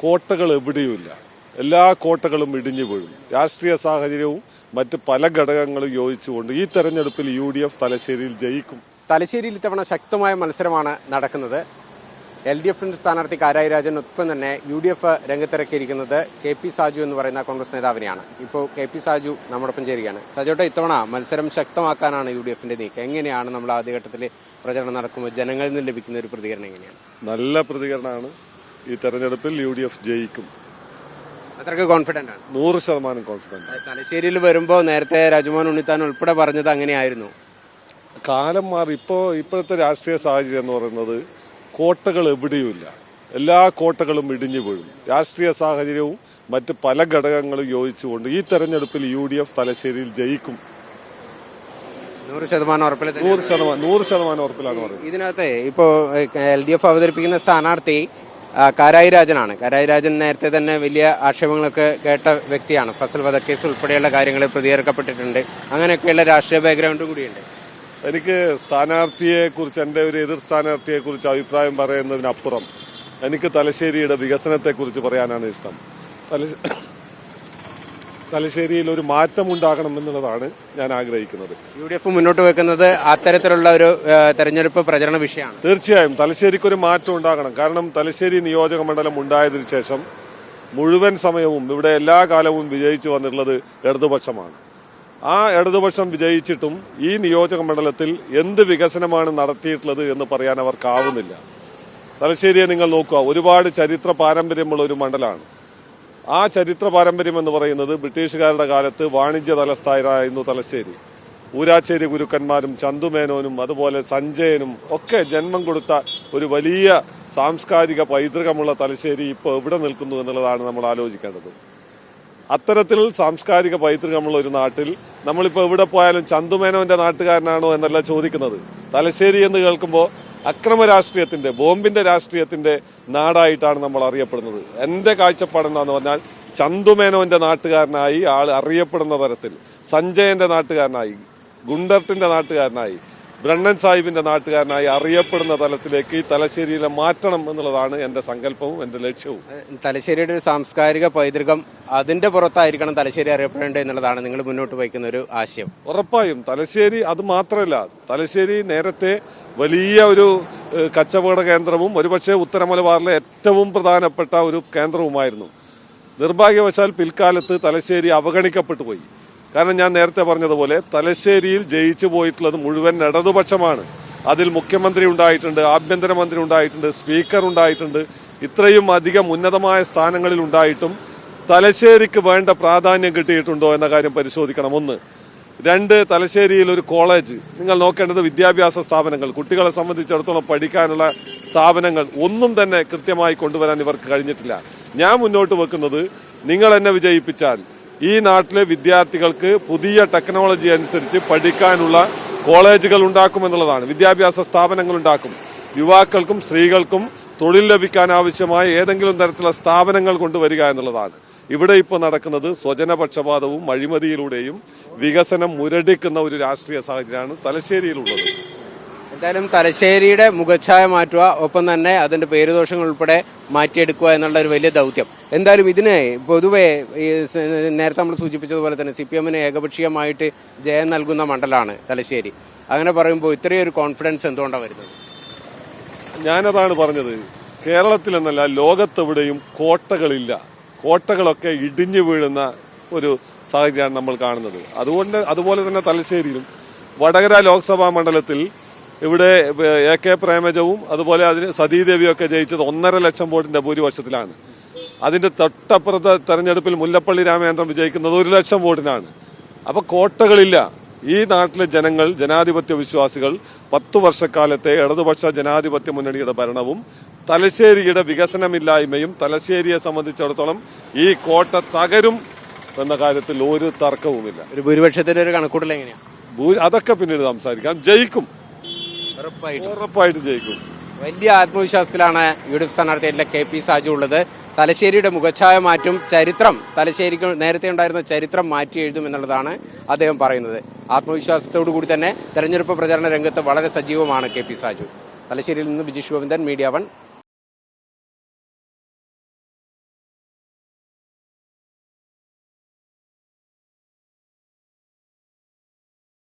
കോട്ടകൾ എവിടെയുമില്ല. എല്ലാ കോട്ടകളും ഇടിഞ്ഞു വീഴും. രാഷ്ട്രീയ സാഹചര്യവും മറ്റ് പല ഘടകങ്ങളും യോജിച്ചുകൊണ്ട് ഈ തെരഞ്ഞെടുപ്പിൽ UDF തലശ്ശേരിയിൽ ജയിക്കും. തലശ്ശേരിയിൽ ഇത്തവണ ശക്തമായ മത്സരമാണ് നടക്കുന്നത്. LDFിന്റെ സ്ഥാനാർത്ഥി കാരായി രാജനൊപ്പം തന്നെ UDF രംഗത്തിറക്കിയിരിക്കുന്നത് KP സാജു എന്ന് പറയുന്ന കോൺഗ്രസ് നേതാവിനെയാണ്. ഇപ്പോൾ KP സാജു നമ്മോടൊപ്പം ചേരുകയാണ്. സാജോട്ടെ, ഇത്തവണ മത്സരം ശക്തമാക്കാനാണ് UDFിന്റെ നീക്കം. എങ്ങനെയാണ് നമ്മൾ ആദ്യഘട്ടത്തിൽ പ്രചരണം നടക്കുമ്പോൾ ജനങ്ങളിൽ നിന്ന് ലഭിക്കുന്ന ഒരു പ്രതികരണം എങ്ങനെയാണ്? നല്ല പ്രതികരണമാണ്. ഈ തെരഞ്ഞെടുപ്പിൽ UDF ജയിക്കും. അത്രയ്ക്ക് കോൺഫിഡന്റ് ആണ്? 100% കോൺഫിഡന്റ്. തലശ്ശേരിയിൽ വരുമ്പോൾ നേരത്തെ രാജ്മോഹൻ ഉണ്ണിത്താൻ ഉൾപ്പെടെ പറഞ്ഞത് അങ്ങനെയായിരുന്നു. കാലം മാറി. ഇപ്പോഴത്തെ രാഷ്ട്രീയ സാഹചര്യം എന്ന് പറയുന്നത് കോട്ടകൾ എവിടെയുമില്ല. എല്ലാ കോട്ടകളും ഇടിഞ്ഞു വീഴും. രാഷ്ട്രീയ സാഹചര്യവും മറ്റ് പല ഘടകങ്ങളും യോജിച്ചുകൊണ്ട് ഈ തെരഞ്ഞെടുപ്പിൽ UDF തലശ്ശേരിയിൽ ജയിക്കും. 100% ഉറപ്പിൽ? 100% ഉറപ്പിലാണ് പറയുന്നത്. ഇതിനകത്ത് ഇപ്പോൾ LDF അവതരിപ്പിക്കുന്ന സ്ഥാനാർത്ഥി കാരായി രാജനാണ്. കാരായി രാജൻ നേരത്തെ തന്നെ വലിയ ആക്ഷേപങ്ങളൊക്കെ കേട്ട വ്യക്തിയാണ്. ഫസൽ വധക്കേസ് ഉൾപ്പെടെയുള്ള കാര്യങ്ങൾ പ്രതികരിക്കപ്പെട്ടിട്ടുണ്ട്. അങ്ങനെയൊക്കെയുള്ള രാഷ്ട്രീയ ബാക്ക്ഗ്രൗണ്ടും കൂടിയുണ്ട്. എനിക്ക് സ്ഥാനാർത്ഥിയെക്കുറിച്ച്, എൻ്റെ ഒരു എതിർ സ്ഥാനാർത്ഥിയെക്കുറിച്ച് അഭിപ്രായം പറയുന്നതിനപ്പുറം എനിക്ക് തലശ്ശേരിയുടെ വികസനത്തെക്കുറിച്ച് പറയാനാണ് ഇഷ്ടം. തലശ്ശേരിയിൽ ഒരു മാറ്റമുണ്ടാകണം എന്നുള്ളതാണ് ഞാൻ ആഗ്രഹിക്കുന്നത്. UDF മുന്നോട്ട് വെക്കുന്നത് അത്തരത്തിലുള്ള ഒരു തെരഞ്ഞെടുപ്പ് പ്രചരണ വിഷയമാണ്. തീർച്ചയായും തലശ്ശേരിക്ക് ഒരു മാറ്റം ഉണ്ടാകണം. കാരണം തലശ്ശേരി നിയോജക മണ്ഡലം ഉണ്ടായതിനു ശേഷം മുഴുവൻ സമയവും ഇവിടെ എല്ലാ കാലവും വിജയിച്ചു വന്നിട്ടുള്ളത് ഇടതുപക്ഷമാണ്. ആ ഇടതുപക്ഷം വിജയിച്ചിട്ടും ഈ നിയോജക മണ്ഡലത്തിൽ എന്ത് വികസനമാണ് നടത്തിയിട്ടുള്ളത് എന്ന് പറയാൻ അവർക്കാവുന്നില്ല. തലശ്ശേരിയെ നിങ്ങൾ നോക്കുക, ഒരുപാട് ചരിത്ര പാരമ്പര്യമുള്ള ഒരു മണ്ഡലമാണ്. ആ ചരിത്ര പാരമ്പര്യം എന്ന് പറയുന്നത് ബ്രിട്ടീഷുകാരുടെ കാലത്ത് വാണിജ്യ തലസ്ഥാനമായിരുന്നു തലശ്ശേരി. ഊരാച്ചേരി ഗുരുക്കന്മാരും ചന്തുമേനോനും അതുപോലെ സഞ്ജയനും ഒക്കെ ജന്മം കൊടുത്ത ഒരു വലിയ സാംസ്കാരിക പൈതൃകമുള്ള തലശ്ശേരി ഇപ്പോൾ എവിടെ നിൽക്കുന്നു എന്നുള്ളതാണ് നമ്മൾ ആലോചിക്കേണ്ടത്. അത്തരത്തിൽ സാംസ്കാരിക പൈതൃകമുള്ള ഒരു നാട്ടിൽ നമ്മളിപ്പോൾ എവിടെ പോയാലും ചന്തുമേനോന്റെ നാട്ടുകാരനാണോ എന്നല്ല ചോദിക്കുന്നത്. തലശ്ശേരി എന്ന് കേൾക്കുമ്പോൾ അക്രമ രാഷ്ട്രീയത്തിന്റെ, ബോംബിന്റെ രാഷ്ട്രീയത്തിന്റെ നാടായിട്ടാണ് നമ്മൾ അറിയപ്പെടുന്നത്. എൻ്റെ കാഴ്ചപ്പാടെന്താന്ന് പറഞ്ഞാൽ ചന്തുമേനോന്റെ നാട്ടുകാരനായി ആൾ അറിയപ്പെടുന്ന തരത്തിൽ, സഞ്ജയന്റെ നാട്ടുകാരനായി, ഗുണ്ടർട്ടിന്റെ നാട്ടുകാരനായി, ബ്രണ്ണൻ സാഹിബിന്റെ നാട്ടുകാരനായി അറിയപ്പെടുന്ന തലത്തിലേക്ക് ഈ തലശ്ശേരിയിലെ മാറ്റണം എന്നുള്ളതാണ് എൻ്റെ സങ്കല്പവും എൻ്റെ ലക്ഷ്യവും. തലശ്ശേരിയുടെ ഒരു സാംസ്കാരിക പൈതൃകം, അതിന്റെ പുറത്തായിരിക്കണം തലശ്ശേരി അറിയപ്പെടേണ്ടത് എന്നുള്ളതാണ് നിങ്ങൾ മുന്നോട്ട് വയ്ക്കുന്ന ഒരു ആശയം. ഉറപ്പായും തലശ്ശേരി അത് മാത്രമല്ല, തലശ്ശേരി നേരത്തെ വലിയ ഒരു കച്ചവട കേന്ദ്രവും ഒരുപക്ഷെ ഉത്തര മലബാറിലെ ഏറ്റവും പ്രധാനപ്പെട്ട ഒരു കേന്ദ്രവുമായിരുന്നു. നിർഭാഗ്യവശാൽ പിൽക്കാലത്ത് തലശ്ശേരി അവഗണിക്കപ്പെട്ടു പോയി. കാരണം ഞാൻ നേരത്തെ പറഞ്ഞതുപോലെ തലശ്ശേരിയിൽ ജയിച്ചു പോയിട്ടുള്ളത് മുഴുവൻ ഇടതുപക്ഷമാണ്. അതിൽ മുഖ്യമന്ത്രി ഉണ്ടായിട്ടുണ്ട്, ആഭ്യന്തരമന്ത്രി ഉണ്ടായിട്ടുണ്ട്, സ്പീക്കർ ഉണ്ടായിട്ടുണ്ട്. ഇത്രയും അധികം ഉന്നതമായ സ്ഥാനങ്ങളിൽ ഉണ്ടായിട്ടും തലശ്ശേരിക്ക് വേണ്ട പ്രാധാന്യം കിട്ടിയിട്ടുണ്ടോ എന്ന കാര്യം പരിശോധിക്കണം. 1. 2, തലശ്ശേരിയിൽ ഒരു കോളേജ്. നിങ്ങൾ നോക്കേണ്ടത് വിദ്യാഭ്യാസ സ്ഥാപനങ്ങൾ, കുട്ടികളെ സംബന്ധിച്ചിടത്തോളം പഠിക്കാനുള്ള സ്ഥാപനങ്ങൾ ഒന്നും തന്നെ കൃത്യമായി കൊണ്ടുവരാൻ ഇവർക്ക് കഴിഞ്ഞിട്ടില്ല. ഞാൻ മുന്നോട്ട് വെക്കുന്നത്, നിങ്ങൾ എന്നെ വിജയിപ്പിച്ചാൽ ഈ നാട്ടിലെ വിദ്യാർത്ഥികൾക്ക് പുതിയ ടെക്നോളജി അനുസരിച്ച് പഠിക്കാനുള്ള കോളേജുകൾ ഉണ്ടാക്കുമെന്നുള്ളതാണ്. വിദ്യാഭ്യാസ സ്ഥാപനങ്ങൾ ഉണ്ടാക്കും. യുവാക്കൾക്കും സ്ത്രീകൾക്കും തൊഴിൽ ലഭിക്കാൻ ആവശ്യമായ ഏതെങ്കിലും തരത്തിലുള്ള സ്ഥാപനങ്ങൾ കൊണ്ടുവരിക എന്നുള്ളതാണ്. ഇവിടെ ഇപ്പോൾ നടക്കുന്നത് സ്വജനപക്ഷപാതവും അഴിമതിയിലൂടെയും വികസനം മുരടിക്കുന്ന ഒരു രാഷ്ട്രീയ സാഹചര്യമാണ് തലശ്ശേരിയിലുള്ളത്. എന്തായാലും തലശ്ശേരിയുടെ മുഖച്ഛായ മാറ്റുക, ഒപ്പം തന്നെ അതിന്റെ പേരുദോഷങ്ങൾ ഉൾപ്പെടെ മാറ്റിയെടുക്കുക എന്നുള്ള ഒരു വലിയ ദൗത്യം. എന്തായാലും ഇതിന് പൊതുവെ നേരത്തെ നമ്മൾ സൂചിപ്പിച്ചതുപോലെ തന്നെ CPM-ന് ഏകപക്ഷീയമായിട്ട് ജയം നൽകുന്ന മണ്ഡലമാണ് തലശ്ശേരി. അങ്ങനെ പറയുമ്പോൾ ഇത്രയൊരു കോൺഫിഡൻസ് എന്തുകൊണ്ടാണ് വരുന്നത്? ഞാനതാണ് പറഞ്ഞത്, കേരളത്തിൽ എന്നല്ല ലോകത്തെവിടെയും കോട്ടകളില്ല. കോട്ടകളൊക്കെ ഇടിഞ്ഞു വീഴുന്ന ഒരു സാഹചര്യമാണ് നമ്മൾ കാണുന്നത്. അതുപോലെ തന്നെ തലശ്ശേരിയിലും വടകര ലോക്സഭാ മണ്ഡലത്തിൽ ഇവിടെ AK പ്രേമജവും അതുപോലെ അതിന് സതീദേവിയൊക്കെ ജയിച്ചത് 1.5 ലക്ഷം വോട്ടിന്റെ ഭൂരിപക്ഷത്തിലാണ്. അതിന്റെ തൊട്ടപ്പുറത്തെ തെരഞ്ഞെടുപ്പിൽ മുല്ലപ്പള്ളി രാമചന്ദ്രൻ വിജയിക്കുന്നത് 1 ലക്ഷം വോട്ടിനാണ്. അപ്പൊ കോട്ടകളില്ല. ഈ നാട്ടിലെ ജനങ്ങൾ, ജനാധിപത്യ വിശ്വാസികൾ 10 വർഷക്കാലത്തെ ഇടതുപക്ഷ ജനാധിപത്യ മുന്നണിയുടെ ഭരണവും തലശ്ശേരിയുടെ വികസനമില്ലായ്മയും തലശ്ശേരിയെ സംബന്ധിച്ചിടത്തോളം ഈ കോട്ട തകരും എന്ന കാര്യത്തിൽ ഒരു തർക്കവുമില്ല. ഒരു ഭൂരിപക്ഷത്തിന്റെ ഒരു കണക്കൂട്ടൽ എങ്ങനെയാണ്? അതൊക്കെ പിന്നീട് സംസാരിക്കാം. ജയിക്കും, ഉറപ്പായിട്ട് ജയിക്കും. വലിയ ആത്മവിശ്വാസത്തിലാണ് UDF സ്ഥാനാർത്ഥിയായിട്ടുള്ള KP സാജു ഉള്ളത്. തലശ്ശേരിയുടെ മുഖച്ഛായ മാറ്റും, ചരിത്രം, തലശ്ശേരിക്ക് നേരത്തെ ഉണ്ടായിരുന്ന ചരിത്രം മാറ്റി എഴുതും എന്നുള്ളതാണ് അദ്ദേഹം പറയുന്നത്. ആത്മവിശ്വാസത്തോടു കൂടി തന്നെ തെരഞ്ഞെടുപ്പ് പ്രചാരണ രംഗത്ത് വളരെ സജീവമാണ് KP സാജു. തലശ്ശേരിയിൽ നിന്ന് ബിജീഷ് ഗോവിന്ദൻ, മീഡിയ 1.